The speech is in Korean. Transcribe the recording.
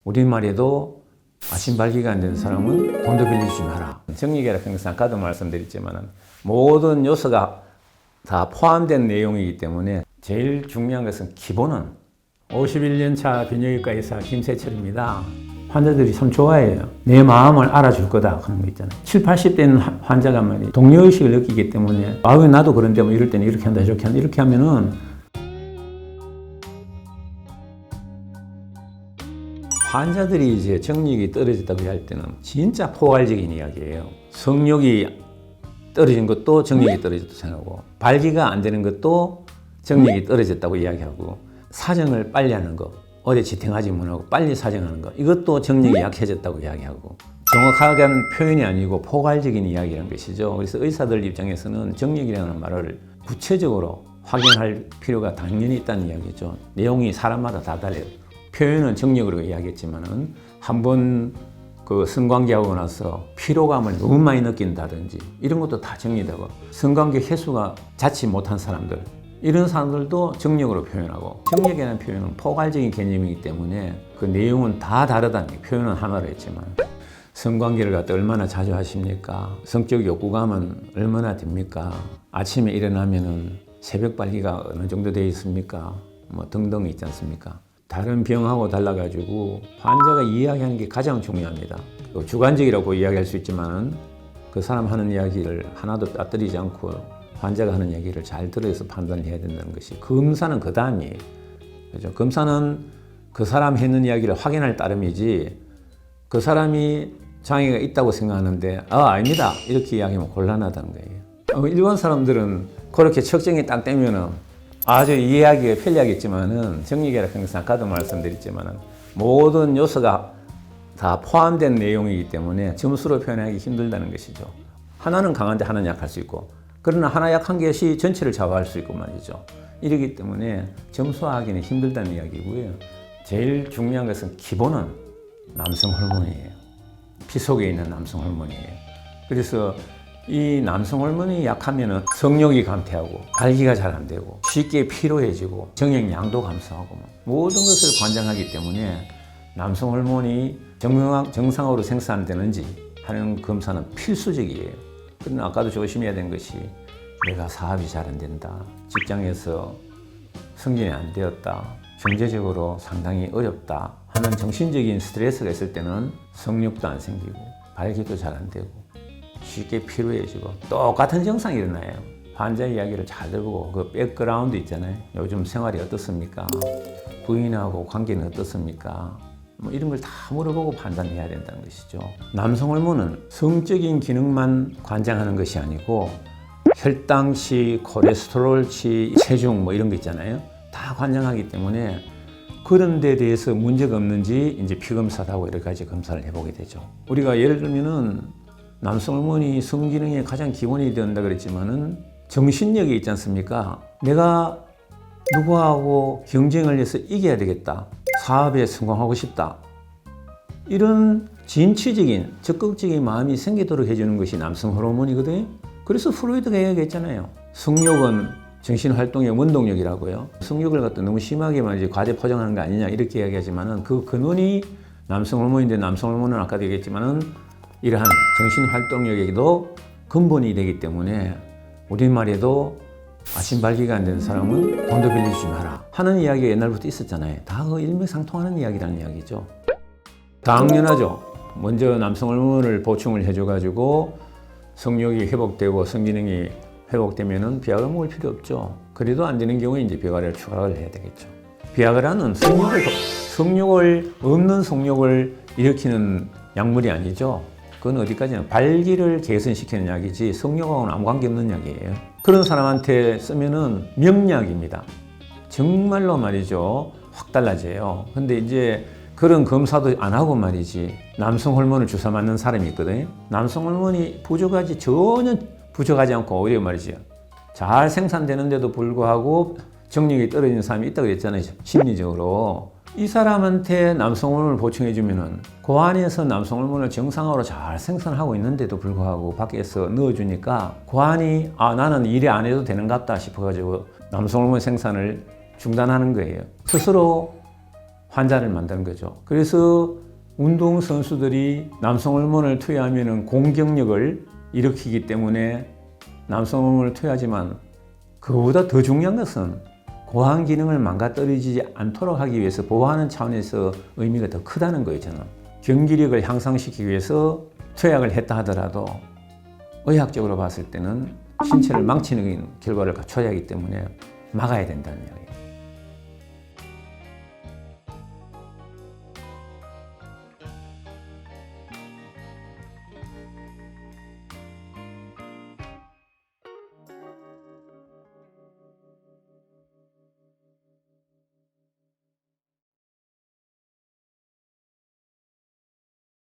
우리말에도 아침 발기가 안 되는 사람은 돈도 빌려주지 마라. 정리계약 평상 아까도 말씀드렸지만 모든 요소가 다 포함된 내용이기 때문에 제일 중요한 것은 기본은 51년차 비뇨기과 의사 김세철입니다. 환자들이 참 좋아해요. 내 마음을 알아줄 거다 하는 거 있잖아요. 70, 80대는 환자가 말이에요. 동료의식을 느끼기 때문에 왜 나도 그런데 뭐 이럴 때는 이렇게 한다 저렇게 한다 이렇게 하면은 환자들이 이제 정력이 떨어졌다고 할 때는 진짜 포괄적인 이야기예요. 성욕이 떨어진 것도 정력이 떨어졌다고 생각하고 발기가 안 되는 것도 정력이 떨어졌다고 이야기하고 사정을 빨리 하는 거 어제 지탱하지 못하고 빨리 사정하는 거 이것도 정력이 약해졌다고 이야기하고 정확하게 표현이 아니고 포괄적인 이야기라는 것이죠. 그래서 의사들 입장에서는 정력이라는 말을 구체적으로 확인할 필요가 당연히 있다는 이야기죠. 내용이 사람마다 다 달라요. 표현은 정력으로 이야기했지만은 한번 그 성관계하고 나서 피로감을 너무 많이 느낀다든지 이런 것도 다 정리되고 성관계 횟수가 자칫 못한 사람들 이런 사람들도 정력으로 표현하고 정력이라는 표현은 포괄적인 개념이기 때문에 그 내용은 다 다르다는 게 표현은 하나로 했지만 성관계를 갖다 얼마나 자주 하십니까? 성적 욕구감은 얼마나 됩니까? 아침에 일어나면은 새벽 발기가 어느 정도 되어 있습니까? 뭐 등등 있지 않습니까? 다른 병하고 달라가지고 환자가 이야기하는 게 가장 중요합니다. 주관적이라고 이야기할 수 있지만 그 사람 하는 이야기를 하나도 빠뜨리지 않고 환자가 하는 얘기를 잘 들어서 판단을 해야 된다는 것이 검사는 그 다음이에요. 그죠? 검사는 그 사람 했는 이야기를 확인할 따름이지 그 사람이 장애가 있다고 생각하는데 아닙니다 이렇게 이야기하면 곤란하다는 거예요. 일반 사람들은 그렇게 측정이 딱 되면은 아주 이해하기가 편리하겠지만은 정리계약 평상 아까도 말씀드렸지만은 모든 요소가 다 포함된 내용이기 때문에 점수로 표현하기 힘들다는 것이죠. 하나는 강한데 하나는 약할 수 있고 그러나 하나 약한 것이 전체를 좌우할 수 있고 말이죠. 이러기 때문에 점수화하기는 힘들다는 이야기고요. 제일 중요한 것은 기본은 남성 호르몬이에요. 피 속에 있는 남성 호르몬이에요. 그래서 이 남성 호르몬이 약하면 성욕이 감퇴하고 발기가 잘 안 되고 쉽게 피로해지고 정액량도 감소하고 모든 것을 관장하기 때문에 남성 호르몬이 정상으로 생산되는지 하는 검사는 필수적이에요. 그러나 아까도 조심해야 되는 것이 내가 사업이 잘 안 된다, 직장에서 승진이 안 되었다, 경제적으로 상당히 어렵다 하는 정신적인 스트레스가 있을 때는 성욕도 안 생기고 발기도 잘 안 되고 쉽게 피로해지고 똑같은 증상이 일어나요. 환자 이야기를 잘 들어보고 그 백그라운드 있잖아요. 요즘 생활이 어떻습니까? 부인하고 관계는 어떻습니까? 뭐 이런 걸 다 물어보고 판단해야 된다는 것이죠. 남성 호르몬은 성적인 기능만 관장하는 것이 아니고 혈당치, 콜레스테롤치, 체중 뭐 이런 거 있잖아요. 다 관장하기 때문에 그런 데 대해서 문제가 없는지 이제 피검사도 하고 여러 가지 검사를 해보게 되죠. 우리가 예를 들면은 남성 호르몬이 성기능의 가장 기본이 된다 그랬지만은 정신력이 있지 않습니까? 내가 누구하고 경쟁을 해서 이겨야 되겠다. 사업에 성공하고 싶다. 이런 진취적인 적극적인 마음이 생기도록 해주는 것이 남성 호르몬이거든요. 그래서 프로이드가 이야기했잖아요. 성욕은 정신활동의 원동력이라고요. 성욕을 갖다 너무 심하게만 이제 과대 포장하는 거 아니냐 이렇게 이야기하지만은 그 근원이 남성 호르몬인데 남성 호르몬은 아까도 얘기했지만은 이러한 정신활동력에도 근본이 되기 때문에 우리말에도 아침 발기가 안 되는 사람은 돈도 빌려주지 마라 하는 이야기가 옛날부터 있었잖아요. 다 그 일맥상통하는 이야기라는 이야기죠. 당연하죠. 먼저 남성 호르몬을 보충을 해줘가지고 성욕이 회복되고 성기능이 회복되면은 비아그라 먹을 필요 없죠. 그래도 안 되는 경우에 이제 비아그라를 추가를 해야 되겠죠. 비아그라는 없는 성욕을 일으키는 약물이 아니죠. 그건 어디까지나 발기를 개선시키는 약이지 성욕하고는 아무 관계없는 약이에요. 그런 사람한테 쓰면은 명약입니다. 정말로 말이죠. 확 달라져요. 근데 이제 그런 검사도 안 하고 말이지 남성 호르몬을 주사 맞는 사람이 있거든요. 남성 호르몬이 전혀 부족하지 않고 오히려 말이죠. 잘 생산되는데도 불구하고 정력이 떨어지는 사람이 있다고 그랬잖아요. 심리적으로. 이 사람한테 남성 호르몬을 보충해주면은 그 안에서 남성 호르몬을 정상으로 잘 생산하고 있는데도 불구하고 밖에서 넣어주니까 그 안이 나는 일이 안 해도 되는갑다 싶어가지고 남성 호르몬 생산을 중단하는 거예요. 스스로 환자를 만드는 거죠. 그래서 운동선수들이 남성 호르몬을 투여하면 공격력을 일으키기 때문에 남성 호르몬을 투여하지만 그보다 더 중요한 것은 고환 기능을 망가뜨리지 않도록 하기 위해서 보호하는 차원에서 의미가 더 크다는 거예요. 저는 경기력을 향상시키기 위해서 투약을 했다 하더라도 의학적으로 봤을 때는 신체를 망치는 결과를 갖춰야 하기 때문에 막아야 된다는 이야기예요.